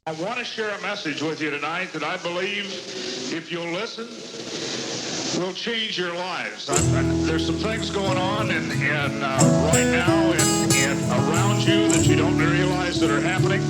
I want to share a message with you tonight that I believe, if you'll listen, will change your lives. There's some things going on right now and around you that you don't realize that are happening.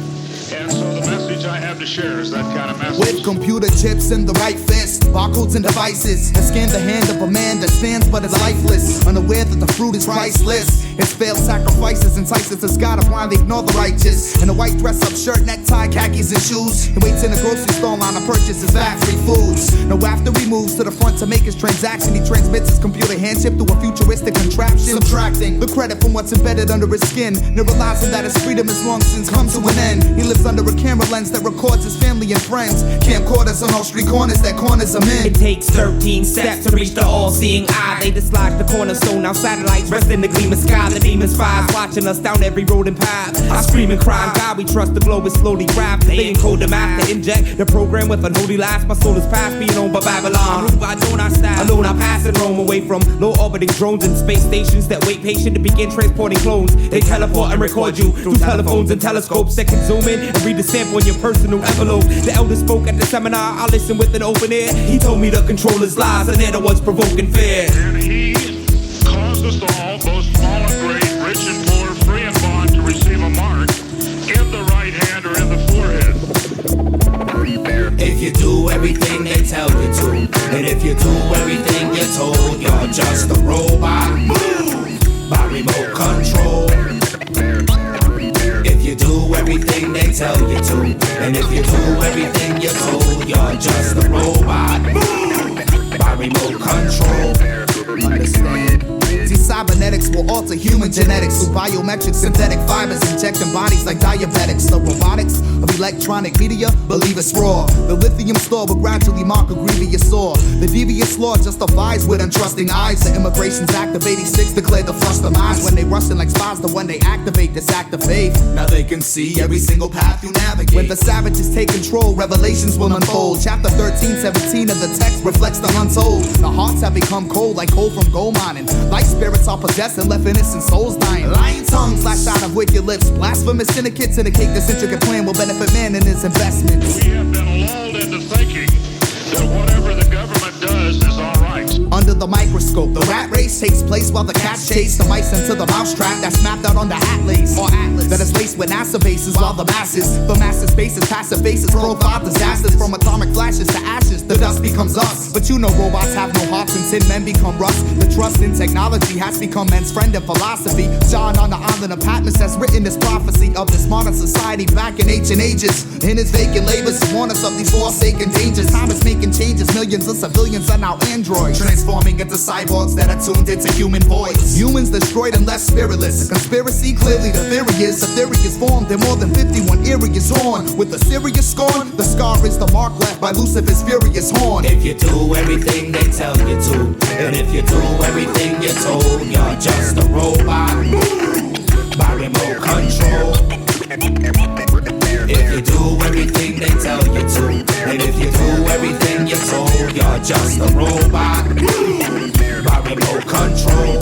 And so the message I have to share is that kind of message. With computer chips in the right fist, barcodes and devices, and scan the hand of a man that stands but is lifeless, unaware that the fruit is priceless. His failed sacrifices entices the God of wine, they ignore the righteous. In a white dress-up shirt, necktie, khakis and shoes, he waits in a grocery store line to purchase his factory foods. Now after he moves to the front to make his transaction, he transmits his computer hand chip through a futuristic contraption, subtracting the credit from what's embedded under his skin, never realizing that his freedom has long since come to an end. He lives under a camera lens that records his family and friends, camcorders on all street corners that corners him in. It takes 13 steps to reach the all-seeing eye. They dislodge the cornerstone, now satellites rest in the gleaming sky. The demons spies watching us down every road and path. I scream and cry, God we trust, the globe is slowly grabbed. They encode the math to inject the program with unholy lies. My soul is past being owned by Babylon. Move I don't I stand alone, I pass and roam away from low orbiting drones and space stations that wait patient to begin transporting clones. They teleport and record you through telephones and telescopes that can zoom in and read the sample in your personal envelope. The elder spoke at the seminar, I listened with an open ear. He told me to control his lies, and they're the ones provoking fear. And he caused us all, both small and great, rich and poor, free and bond, to receive a mark in the right hand or in the forehead. If you do everything they tell you to, and if you do everything you're told, you're just a robot. Move by remote control. If you do everything they tell you to, and if you do everything you're told, you're just a robot. Move by remote control. Understand? See, cybernetics will alter human genetics through biometric synthetic fibers, injecting bodies like diabetics. The robotics of electronic media, believe it's raw. The lithium store will gradually mark a grievous sore. The devious law justifies with untrusting eyes. The Immigrations Act of 86 declared the flush demise. When they rustin' like spies, the one they activate this act of faith. Now they can see every single path you navigate. When the savages take control, revelations will unfold. Chapter 13, 17 of the text reflects the untold. The hearts have become cold like coal from gold mining. Light spirits are possessed and left innocent souls dying. Lying tongues lash out of wicked lips. Blasphemous syndicates indicate this intricate plan will benefit man and his investments. We have been lulled into thinking that whatever the government does is all right. Under the microscope, the rat race takes place while the cats chase the mice into the mousetrap that's mapped out on the atlas, or atlas, that is laced with NASA bases, while the masses faces, passive faces, profile disasters from atomic flashes to ashes. The dust becomes us, but you know robots have no hearts and tin men become rust. The trust in technology has become men's friend and philosophy. John on the island of Patmos has written this prophecy of this modern society back in ancient ages. In his vacant labors, he warned us of these forsaken dangers. Time is making changes, millions of civilians are now androids, transforming into cyborgs that are tuned into human voice. Humans destroyed and left spiritless. A conspiracy, clearly the theory is formed in more than 51 areas on. With a serious scorn, the scar is the mark left by Lucifer's furious horn. If you do everything they tell you to, and if you do everything you're told, you're just a robot. Move by remote control. If you do everything they tell you to, and if you do everything you're told, you're just a robot. Move by remote control.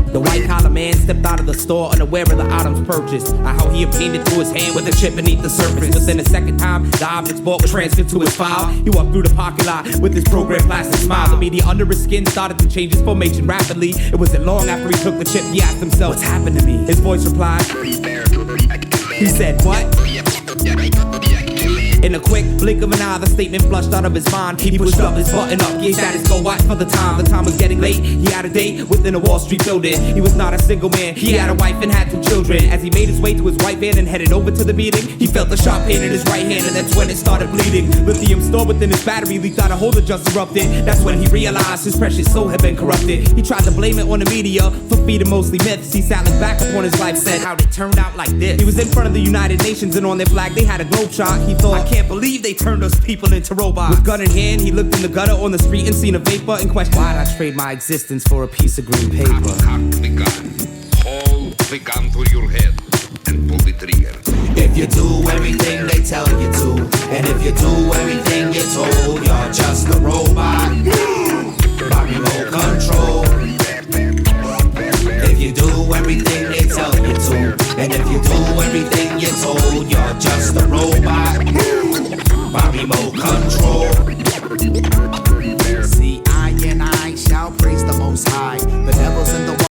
The white-collar man stepped out of the store unaware of the items purchased. How he obtained it through his hand with a chip beneath the surface. Within a second time, the objects bought was transferred to his file. He walked through the parking lot with his programmed plastic smile. The media under his skin started to change his formation rapidly. It wasn't long after he took the chip, he asked himself, what's happened to me? His voice replied, he said, what? In a quick blink of an eye, the statement flushed out of his mind. He pushed up his button up, gave status go watch for the time. The time was getting late, he had a date within a Wall Street building. He was not a single man, he had a wife and had 2 children. As he made his way to his white van and headed over to the meeting, he felt a sharp pain in his right hand, and that's when it started bleeding. Lithium stored within his battery leaked out, a hole that just erupted. That's when he realized his precious soul had been corrupted. He tried to blame it on the media for feeding mostly myths. He sat looked back upon his life, said, how'd it turn out like this? He was in front of the United Nations and on their flag they had a globe shot. He thought, I can't believe they turned us people into robots. With gun in hand, he looked in the gutter on the street and seen a vapor and questioned, why'd I trade my existence for a piece of green paper? Cock the gun, hold the gun to your head, and pull the trigger. If you do everything they tell you to, and if you do everything you're told, you're just a robot. By remote control. If you do everything they tell you to, and if you do everything you're told, you're just a robot. robot. By remote control. See, I and I shall praise the Most High. The